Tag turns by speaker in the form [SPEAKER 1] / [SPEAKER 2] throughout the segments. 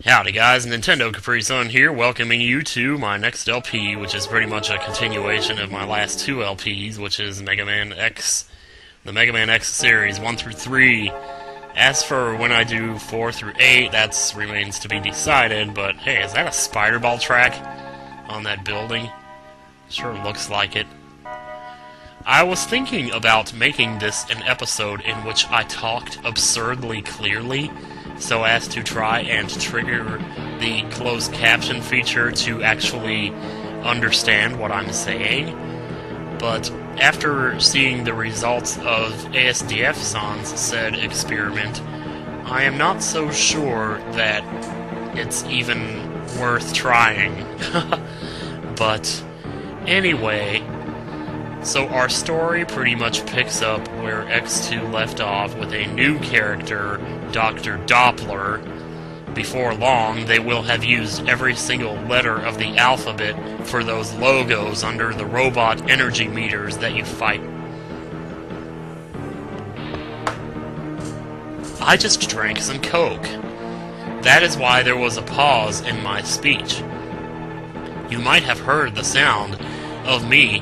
[SPEAKER 1] Howdy guys, NintendoCapriSun here, welcoming you to my next LP, which is pretty much a continuation of my last two LPs, which is the Megaman X series, 1 through 3. As for when I do 4 through 8, that remains to be decided, but hey, is that a spider ball track on that building? Sure looks like it. I was thinking about making this an episode in which I talked absurdly clearly, so as to try and trigger the closed caption feature to actually understand what I'm saying. But after seeing the results of awesomeness said experiment, I am not so sure that it's even worth trying. But anyway, so our story pretty much picks up where X2 left off with a new character, Dr. Doppler. Before long, they will have used every single letter of the alphabet for those logos under the robot energy meters that you fight. I just drank some Coke. That is why there was a pause in my speech. You might have heard the sound of me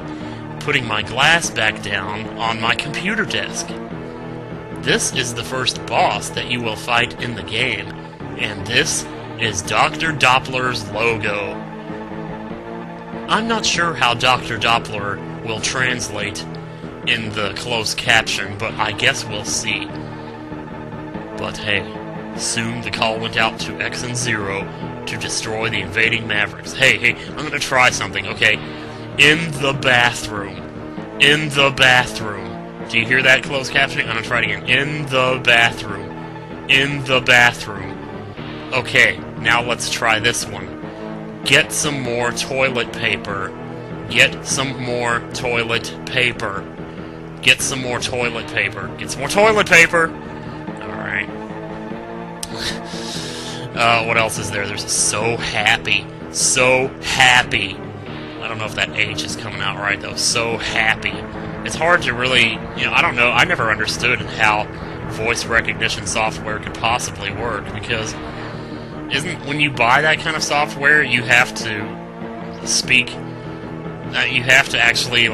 [SPEAKER 1] putting my glass back down on my computer desk. This is the first boss that you will fight in the game, and this is Dr. Doppler's logo. I'm not sure how Dr. Doppler will translate in the closed caption, but I guess we'll see. But hey, soon the call went out to X and Zero to destroy the invading Mavericks. Hey, I'm gonna try something, okay? In the bathroom. In the bathroom. Do you hear that closed captioning? I'm gonna try it again. In the bathroom. In the bathroom. Okay, now let's try this one. Get some more toilet paper. Get some more toilet paper. Get some more toilet paper. Get some more toilet paper! Alright. What else is there? There's a so happy. So happy. I don't know if that H is coming out right, though. So happy. It's hard to really, I don't know. I never understood how voice recognition software could possibly work, because when you buy that kind of software, you have to speak, you have to actually,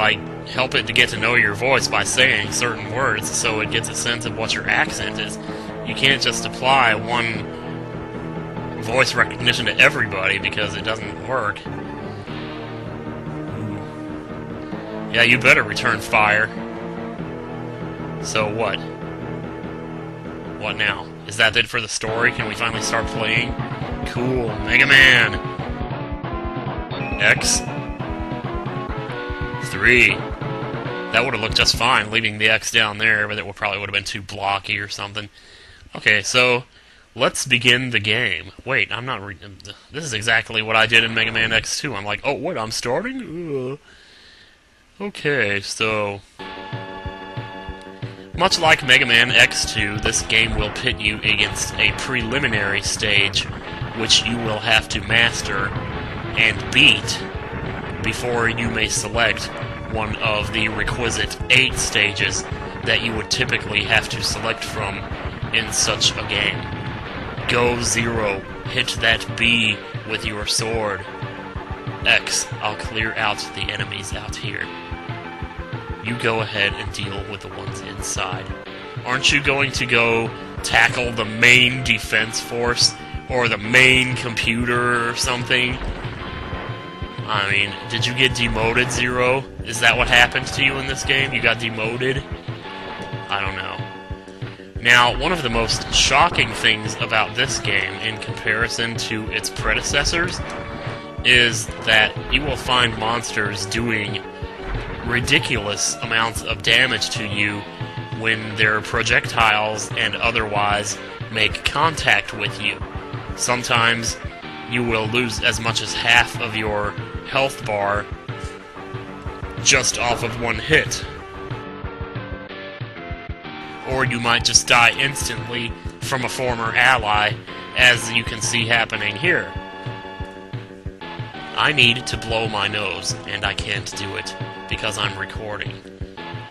[SPEAKER 1] help it to get to know your voice by saying certain words, so it gets a sense of what your accent is. You can't just apply one voice recognition to everybody, because it doesn't work. Yeah, you better return fire. So what? What now? Is that it for the story? Can we finally start playing? Cool. Mega Man X3. That would have looked just fine, leaving the X down there, but it probably would have been too blocky or something. Okay, so let's begin the game. Wait, I'm not this is exactly what I did in Mega Man X2. I'm like, oh, what, I'm starting? Okay, so much like Mega Man X2, this game will pit you against a preliminary stage which you will have to master and beat before you may select one of the requisite 8 stages that you would typically have to select from in such a game. Go Zero, hit that B with your sword. X, I'll clear out the enemies out here. You go ahead and deal with the ones inside. Aren't you going to go tackle the main defense force or the main computer or something? I mean, did you get demoted, Zero? Is that what happened to you in this game? You got demoted? I don't know. Now, one of the most shocking things about this game in comparison to its predecessors is that you will find monsters doing ridiculous amounts of damage to you when their projectiles and otherwise make contact with you. Sometimes you will lose as much as half of your health bar just off of one hit. Or you might just die instantly from a former ally, as you can see happening here. I need to blow my nose, and I can't do it because I'm recording.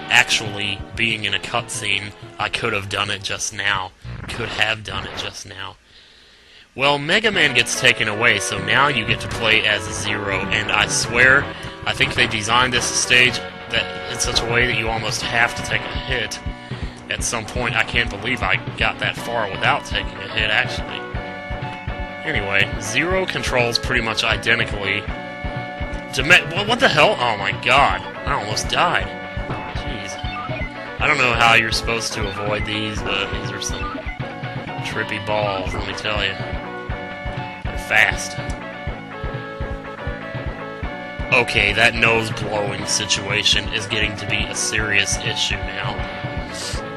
[SPEAKER 1] Actually, being in a cutscene, I could have done it just now. Could have done it just now. Well, Mega Man gets taken away, so now you get to play as Zero, and I swear, I think they designed this stage in such a way that you almost have to take a hit at some point. I can't believe I got that far without taking a hit, actually. Anyway, Zero controls pretty much identically to what the hell? Oh my god, I almost died. Jeez. I don't know how you're supposed to avoid these, but these are some trippy balls, let me tell you. Fast. Okay, that nose-blowing situation is getting to be a serious issue now.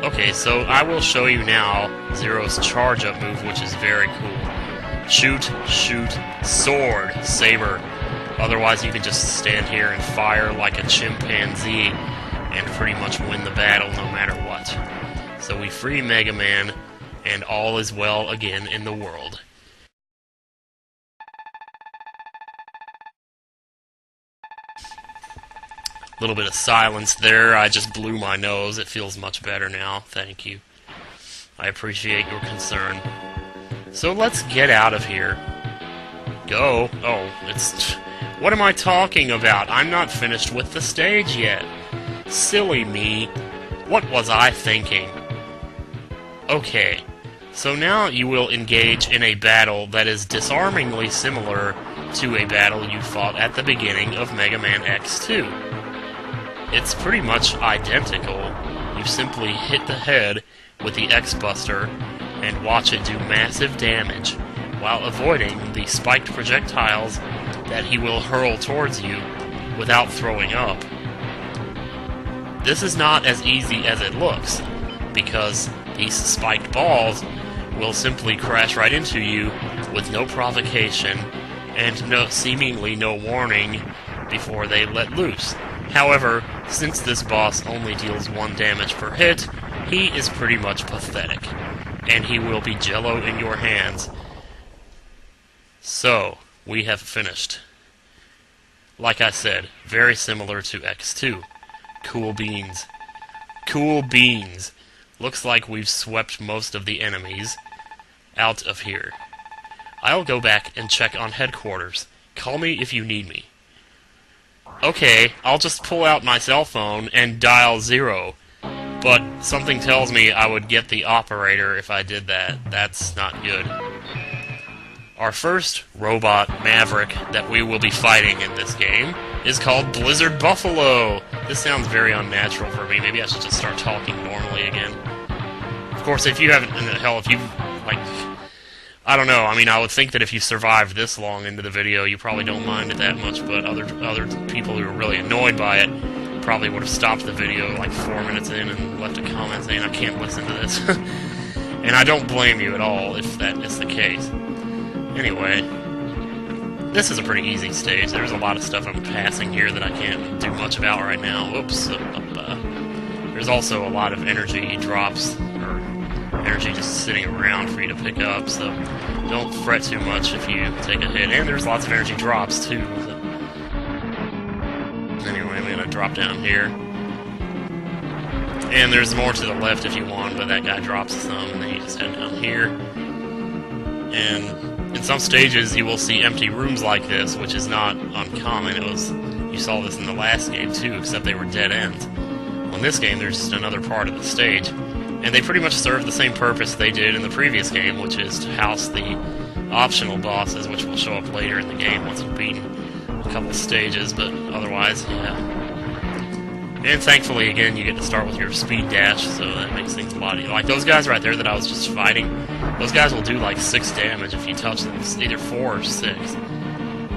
[SPEAKER 1] Okay, so I will show you now Zero's charge-up move, which is very cool. Shoot, shoot, sword, saber. Otherwise, you can just stand here and fire like a chimpanzee and pretty much win the battle no matter what. So we free Mega Man, and all is well again in the world. A little bit of silence there. I just blew my nose. It feels much better now. Thank you. I appreciate your concern. So let's get out of here. Go. Oh, it's... What am I talking about? I'm not finished with the stage yet. Silly me. What was I thinking? Okay. So now you will engage in a battle that is disarmingly similar to a battle you fought at the beginning of Mega Man X2. It's pretty much identical. You simply hit the head with the X-Buster and watch it do massive damage while avoiding the spiked projectiles that he will hurl towards you without throwing up. This is not as easy as it looks, because these spiked balls will simply crash right into you with no provocation and seemingly no warning before they let loose. However, since this boss only deals 1 damage per hit, he is pretty much pathetic, and he will be jello in your hands. So, we have finished. Like I said, very similar to X2. Cool beans. Cool beans. Looks like we've swept most of the enemies out of here. I'll go back and check on headquarters. Call me if you need me. Okay, I'll just pull out my cell phone and dial 0. But something tells me I would get the operator if I did that. That's not good. Our first robot, Maverick, that we will be fighting in this game is called Blizzard Buffalo. This sounds very unnatural for me. Maybe I should just start talking normally again. Of course, if you haven't... Hell, if you've, like... I don't know, I mean, I would think that if you survived this long into the video, you probably don't mind it that much, but other people who are really annoyed by it probably would have stopped the video like 4 minutes in and left a comment saying, I can't listen to this. And I don't blame you at all if that is the case. Anyway, this is a pretty easy stage. There's a lot of stuff I'm passing here that I can't do much about right now. Oops. There's also a lot of energy drops, or energy just sitting around for you to pick up, so don't fret too much if you take a hit. And there's lots of energy drops, too. So. Anyway, I'm going to drop down here. And there's more to the left if you want, but that guy drops some, and then you just head down here. And in some stages, you will see empty rooms like this, which is not uncommon. You saw this in the last game, too, except they were dead ends. Well, in this game, there's just another part of the stage. And they pretty much serve the same purpose they did in the previous game, which is to house the optional bosses, which will show up later in the game once you've beaten a couple stages, but otherwise, yeah. And thankfully, again, you get to start with your speed dash, so that makes things a lot easier. Like those guys right there that I was just fighting, those guys will do like 6 damage if you touch them. It's either 4 or 6.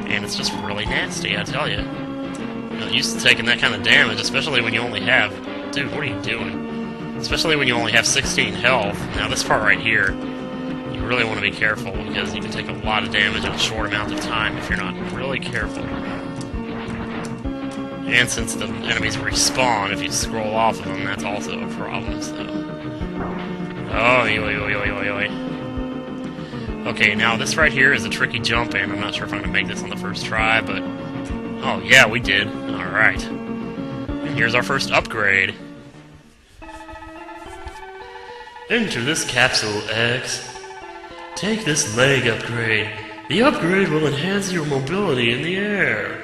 [SPEAKER 1] And it's just really nasty, I tell you. You're not used to taking that kind of damage, especially when you only have... Dude, what are you doing? Especially when you only have 16 health. Now this part right here, you really want to be careful because you can take a lot of damage in a short amount of time if you're not really careful. And since the enemies respawn, if you scroll off of them, that's also a problem, so... Oh, yoy. Okay, now this right here is a tricky jump, and I'm not sure if I'm going to make this on the first try, but... Oh, yeah, we did. Alright. And here's our first upgrade. Enter this capsule, X. Take this leg upgrade. The upgrade will enhance your mobility in the air.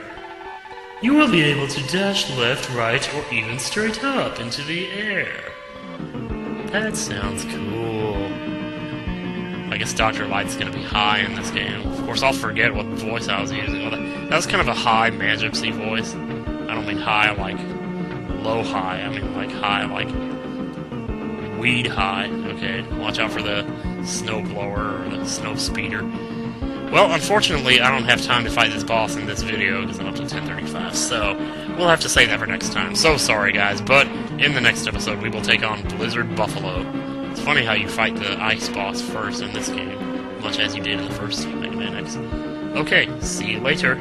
[SPEAKER 1] You will be able to dash left, right, or even straight up into the air. That sounds cool. I guess Dr. Light's gonna be high in this game. Of course, I'll forget what voice I was using. Well, that was kind of a high Magic-y voice. I don't mean high like low high. I mean like high like weed high. Okay, watch out for the snow blower or the snow speeder. Well, unfortunately, I don't have time to fight this boss in this video because I'm up to 10:35, so we'll have to save that for next time. So sorry, guys, but in the next episode, we will take on Blizzard Buffalo. It's funny how you fight the ice boss first in this game, much as you did in the first Mega Man X. Okay, see you later.